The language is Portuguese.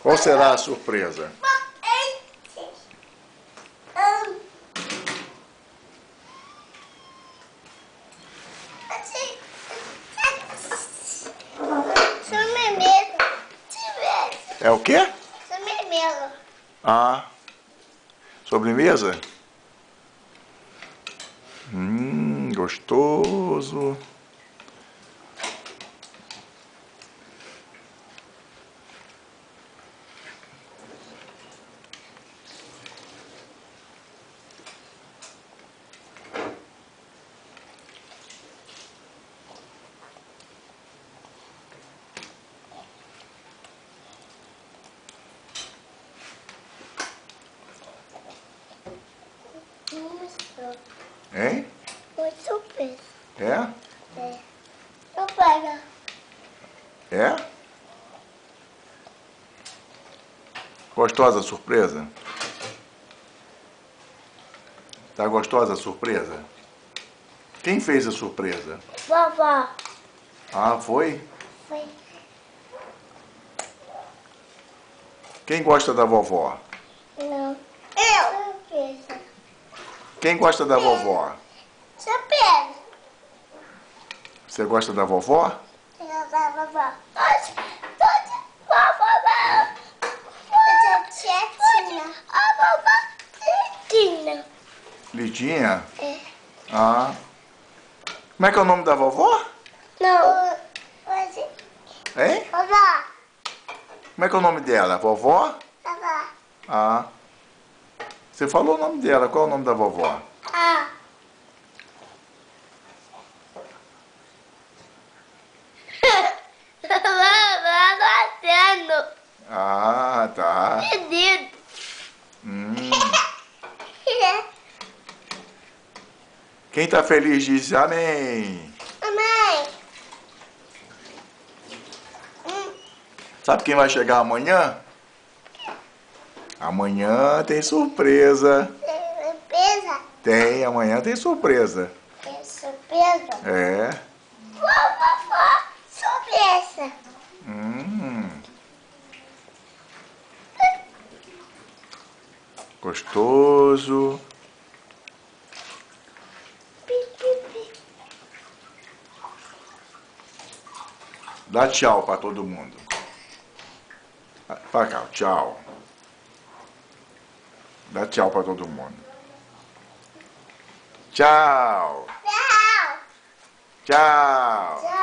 Qual será a surpresa? É o quê? Sobremesa. Ah, sobremesa? Gostoso. Hein? Foi surpresa. É? É. Não pega. É? Gostosa a surpresa? Tá gostosa a surpresa? Quem fez a surpresa? Vovó. Ah, foi? Foi. Quem gosta da vovó? Não. Eu. Surpresa. Quem gosta da vovó? Surpresa. Você gosta da vovó? Eu da vovó. Toda vovó. Toda tietinha. A vovó tietinha. Lidinha? É. Ah. Como é que é o nome da vovó? Não. Hein? Vovó. Como é que é o nome dela? Vovó? Vovó. Ah. Você falou o nome dela. Qual é o nome da vovó? Ah. Vovó gostando. Ah, tá. Pedido. Quem tá feliz diz amém. Mamãe. Sabe quem vai chegar amanhã? Amanhã tem surpresa. Surpresa. Tem, amanhã tem surpresa. É surpresa. É. Vovó. Surpresa. Gostoso. Dá tchau pra todo mundo. Pra cá, tchau. Dá tchau pra todo mundo. Tchau. Tchau. Tchau. Tchau.